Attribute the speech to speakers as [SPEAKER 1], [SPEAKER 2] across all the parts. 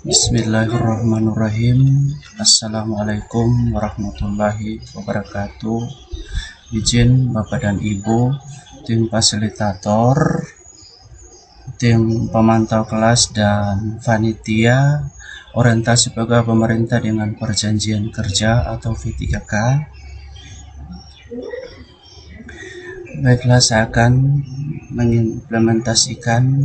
[SPEAKER 1] Bismillahirrahmanirrahim. Assalamualaikum warahmatullahi wabarakatuh. Izin Bapak dan Ibu, tim fasilitator, tim pemantau kelas dan panitia orientasi pegawai pemerintah dengan perjanjian kerja atau V3K. Baiklah, saya akan mengimplementasikan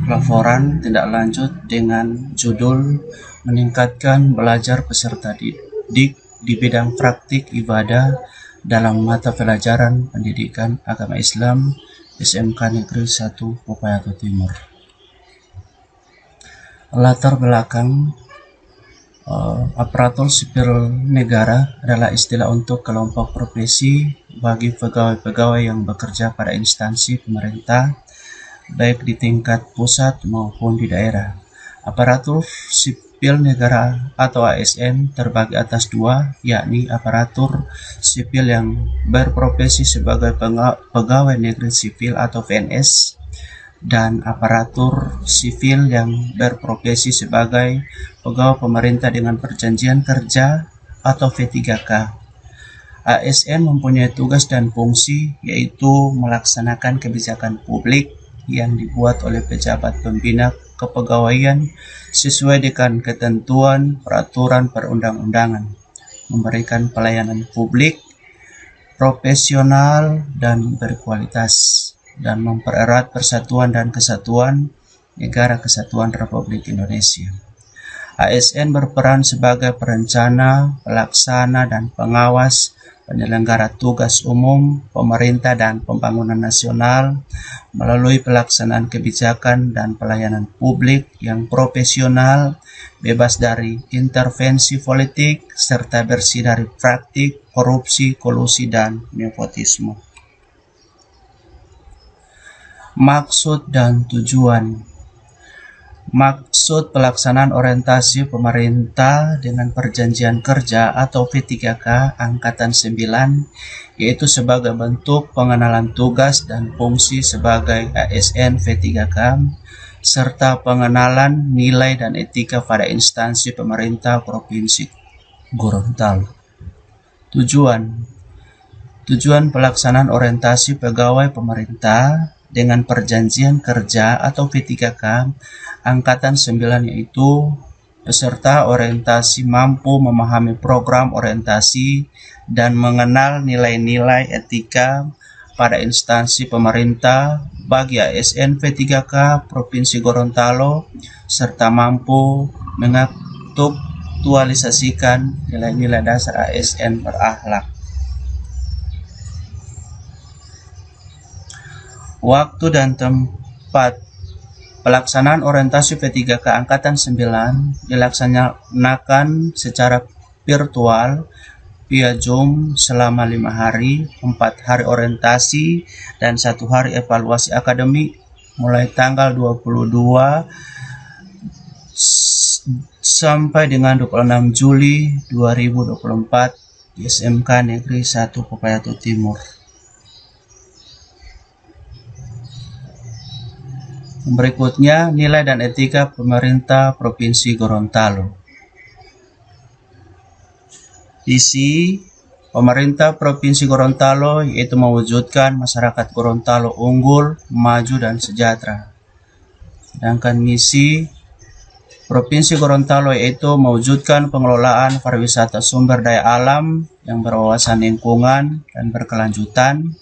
[SPEAKER 1] laporan tindak lanjut dengan judul meningkatkan belajar peserta didik di bidang praktik ibadah dalam mata pelajaran pendidikan agama Islam SMK Negeri 1 Popayato Timur. Latar belakang aparatur sipil negara adalah istilah untuk kelompok profesi bagi pegawai-pegawai yang bekerja pada instansi pemerintah baik di tingkat pusat maupun di daerah. Aparatur sipil negara atau ASN terbagi atas dua, yakni aparatur sipil yang berprofesi sebagai pegawai negeri sipil atau PNS dan aparatur sipil yang berprofesi sebagai pegawai pemerintah dengan perjanjian kerja atau V3K. ASN mempunyai tugas dan fungsi yaitu melaksanakan kebijakan publik yang dibuat oleh pejabat pembina kepegawaian sesuai dengan ketentuan peraturan perundang-undangan, memberikan pelayanan publik profesional dan berkualitas, dan mempererat persatuan dan kesatuan Negara Kesatuan Republik Indonesia. ASN berperan sebagai perencana, pelaksana, dan pengawas penyelenggara tugas umum pemerintah dan pembangunan nasional melalui pelaksanaan kebijakan dan pelayanan publik yang profesional, bebas dari intervensi politik, serta bersih dari praktik korupsi, kolusi, dan nepotisme. Maksud dan tujuan. Maksud pelaksanaan orientasi pemerintah dengan perjanjian kerja atau V3K Angkatan 9 yaitu sebagai bentuk pengenalan tugas dan fungsi sebagai ASN V3K serta pengenalan nilai dan etika pada instansi pemerintah Provinsi Gorontalo. Tujuan pelaksanaan orientasi pegawai pemerintah dengan perjanjian kerja atau V3K Angkatan 9 yaitu peserta orientasi mampu memahami program orientasi dan mengenal nilai-nilai etika pada instansi pemerintah bagi ASN V3K Provinsi Gorontalo serta mampu mengaktualisasikan nilai-nilai dasar ASN berakhlak. Waktu dan tempat pelaksanaan orientasi V3K Angkatan 9 dilaksanakan secara virtual via Zoom selama 5 hari, 4 hari orientasi, dan 1 hari evaluasi akademik mulai tanggal 22 sampai dengan 26 Juli 2024 di SMK Negeri 1 Popayato Timur. Berikutnya, nilai dan etika pemerintah Provinsi Gorontalo. Visi pemerintah Provinsi Gorontalo yaitu mewujudkan masyarakat Gorontalo unggul, maju, dan sejahtera. Sedangkan misi Provinsi Gorontalo yaitu mewujudkan pengelolaan pariwisata sumber daya alam yang berwawasan lingkungan dan berkelanjutan,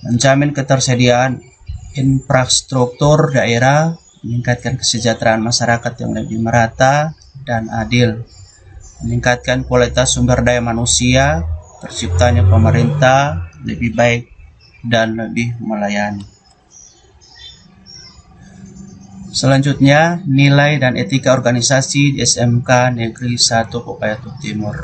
[SPEAKER 1] menjamin ketersediaan infrastruktur daerah, meningkatkan kesejahteraan masyarakat yang lebih merata dan adil, meningkatkan kualitas sumber daya manusia, terciptanya pemerintah lebih baik dan lebih melayani. Selanjutnya, nilai dan etika organisasi di SMK Negeri 1 Popayato Timur.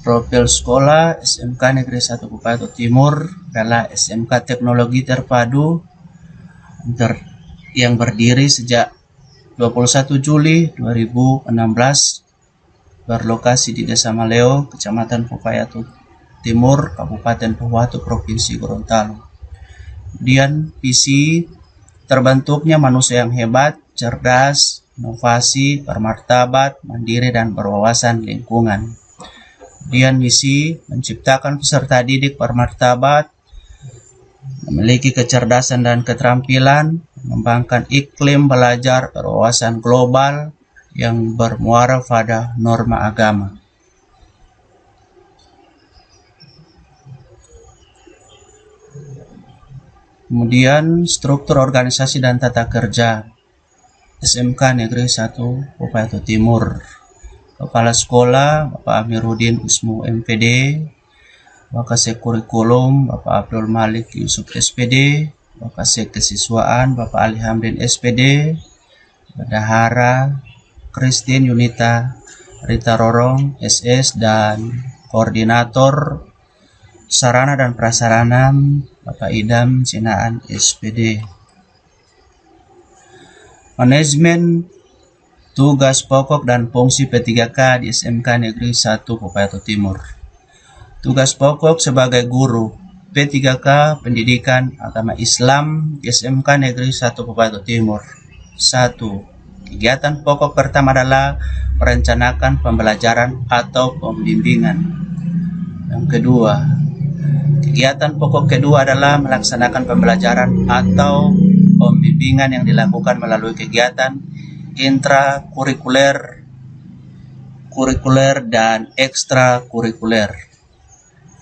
[SPEAKER 1] Profil sekolah SMK Negeri 1 Popayato Timur adalah SMK Teknologi Terpadu yang berdiri sejak 21 Juli 2016, berlokasi di Desa Maleo, Kecamatan Popayato Timur, Kabupaten Pohuatu, Provinsi Gorontalo. Kemudian visi terbentuknya manusia yang hebat, cerdas, inovasi, bermartabat, mandiri, dan berwawasan lingkungan. Kemudian misi menciptakan peserta didik bermartabat, memiliki kecerdasan dan keterampilan, mengembangkan iklim belajar berwawasan global yang bermuara pada norma agama. Kemudian struktur organisasi dan tata kerja SMK Negeri 1 Pohuatu Timur. Kepala Sekolah Bapak Amiruddin Ismu MPD, Wakasek Kurikulum Bapak Abdul Malik Yusuf SPD, Wakasek Kesiswaan Bapak Ali Hamdin SPD, Bendahara Christine Yunita Rita Rorong SS, dan Koordinator Sarana dan Prasarana Bapak Idam Sinaan SPD. Manajemen tugas pokok dan fungsi P3K di SMK Negeri 1 Pohuatu Timur. Tugas pokok sebagai guru P3K Pendidikan Agama Islam di SMK Negeri 1 Pohuatu Timur. 1. Kegiatan pokok pertama adalah merencanakan pembelajaran atau pembimbingan. Yang kedua, kegiatan pokok kedua adalah melaksanakan pembelajaran atau pembimbingan yang dilakukan melalui kegiatan intrakurikuler, kurikuler, dan ekstrakurikuler.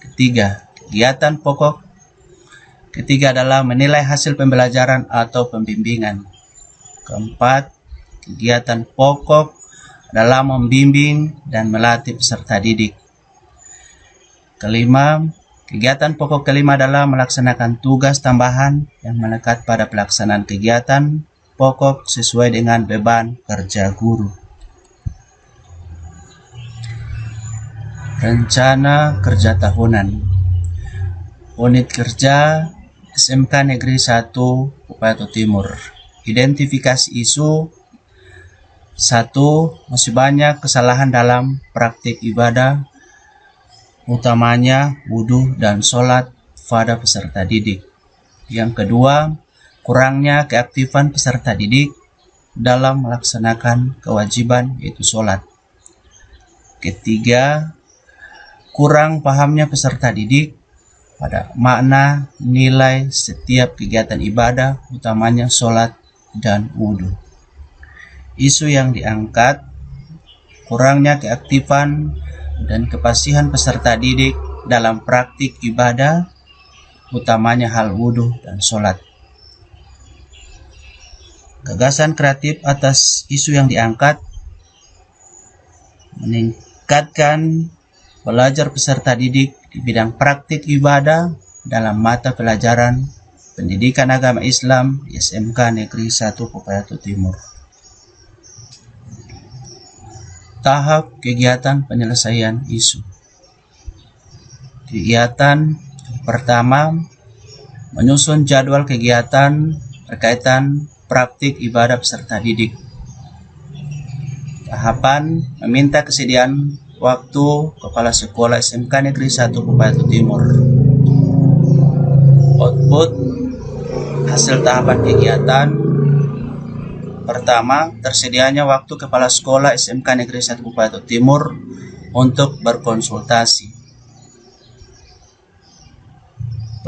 [SPEAKER 1] Ketiga, kegiatan pokok ketiga adalah menilai hasil pembelajaran atau pembimbingan. Keempat, kegiatan pokok adalah membimbing dan melatih peserta didik. Kelima, kegiatan pokok kelima adalah melaksanakan tugas tambahan yang melekat pada pelaksanaan kegiatan pokok sesuai dengan beban kerja guru. Rencana kerja tahunan. Unit kerja SMK Negeri 1 Pohuatu Timur. Identifikasi isu. 1. Masih banyak kesalahan dalam praktik ibadah, utamanya wudhu dan sholat pada peserta didik. Yang kedua, kurangnya keaktifan peserta didik dalam melaksanakan kewajiban yaitu sholat. Ketiga, kurang pahamnya peserta didik pada makna nilai setiap kegiatan ibadah, utamanya sholat dan wudhu. Isu yang diangkat, kurangnya keaktifan dan kepasihan peserta didik dalam praktik ibadah, utamanya hal wudhu dan sholat. Gagasan kreatif atas isu yang diangkat, meningkatkan belajar peserta didik di bidang praktik ibadah dalam mata pelajaran Pendidikan Agama Islam di SMK Negeri 1 Pohuatu Timur. Tahap kegiatan penyelesaian isu. Kegiatan pertama, menyusun jadwal kegiatan berkaitan praktik ibadah peserta didik. Tahapan, meminta kesediaan waktu Kepala Sekolah SMK Negeri 1 Pohuatu Timur. Output hasil tahapan kegiatan. Pertama, tersedianya waktu Kepala Sekolah SMK Negeri 1 Pohuatu Timur untuk berkonsultasi.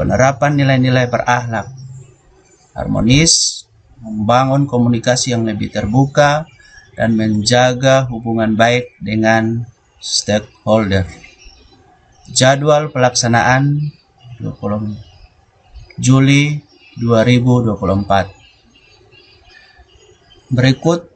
[SPEAKER 1] Penerapan nilai-nilai berakhlak, harmonis, membangun komunikasi yang lebih terbuka, dan menjaga hubungan baik dengan stakeholder. Jadwal pelaksanaan 20 Juli 2024. Berikut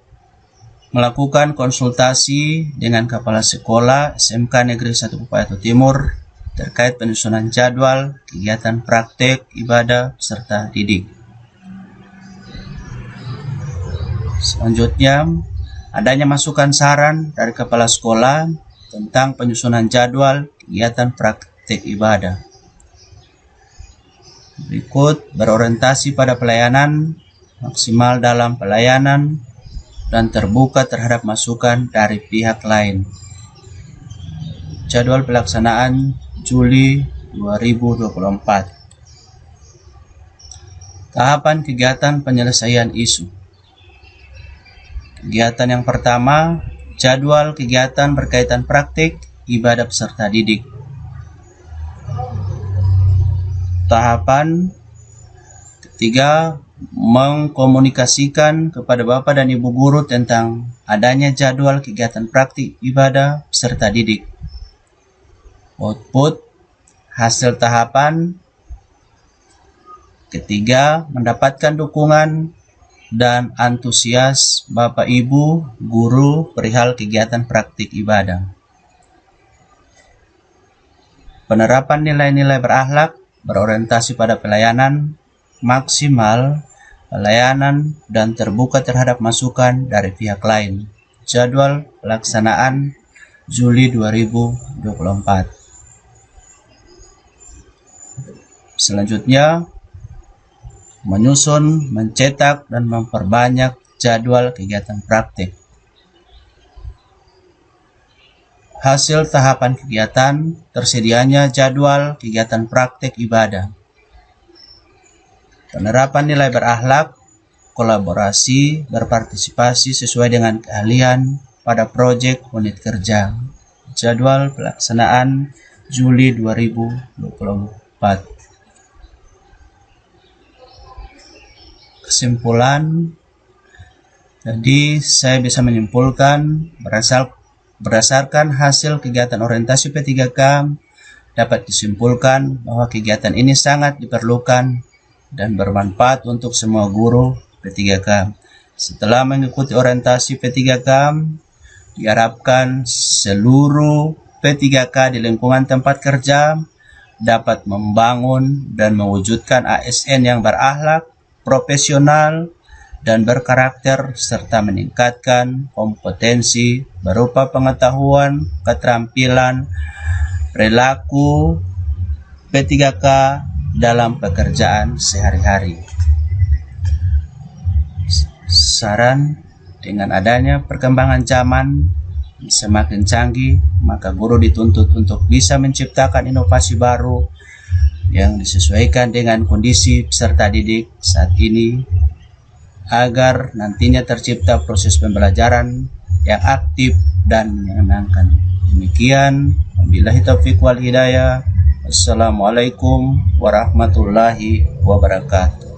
[SPEAKER 1] melakukan konsultasi dengan Kepala Sekolah SMK Negeri 1 Pohuatu Timur terkait penyusunan jadwal kegiatan praktek ibadah peserta didik. Selanjutnya, adanya masukan saran dari Kepala Sekolah tentang penyusunan jadwal kegiatan praktek ibadah. Berikut berorientasi pada pelayanan, maksimal dalam pelayanan, dan terbuka terhadap masukan dari pihak lain. Jadwal pelaksanaan Juli 2024. Tahapan kegiatan penyelesaian isu. Kegiatan yang pertama, jadwal kegiatan berkaitan praktik ibadah peserta didik. Tahapan ketiga, mengkomunikasikan kepada Bapak dan Ibu guru tentang adanya jadwal kegiatan praktik ibadah peserta didik. Output hasil tahapan ketiga, mendapatkan dukungan dan antusias Bapak Ibu guru perihal kegiatan praktik ibadah. Penerapan nilai-nilai berakhlak berorientasi pada pelayanan maksimal, pelayanan dan terbuka terhadap masukan dari pihak lain. Jadwal pelaksanaan Juli 2024. Selanjutnya, menyusun, mencetak, dan memperbanyak jadwal kegiatan praktik. Hasil tahapan kegiatan, tersedianya jadwal kegiatan praktik ibadah. Penerapan nilai berakhlak, kolaborasi, berpartisipasi sesuai dengan keahlian pada proyek unit kerja. Jadwal pelaksanaan Juli 2024. Kesimpulan, jadi saya bisa menyimpulkan berdasarkan hasil kegiatan orientasi P3K dapat disimpulkan bahwa kegiatan ini sangat diperlukan dan bermanfaat untuk semua guru P3K. Setelah mengikuti orientasi P3K, diharapkan seluruh P3K di lingkungan tempat kerja dapat membangun dan mewujudkan ASN yang berakhlak, profesional, dan berkarakter serta meningkatkan kompetensi berupa pengetahuan, keterampilan, perilaku P3K dalam pekerjaan sehari-hari. Saran, dengan adanya perkembangan zaman semakin canggih, maka guru dituntut untuk bisa menciptakan inovasi baru yang disesuaikan dengan kondisi peserta didik saat ini agar nantinya tercipta proses pembelajaran yang aktif dan menyenangkan. Demikian, wabillahi taufiq wal hidayah. Wassalamualaikum warahmatullahi wabarakatuh.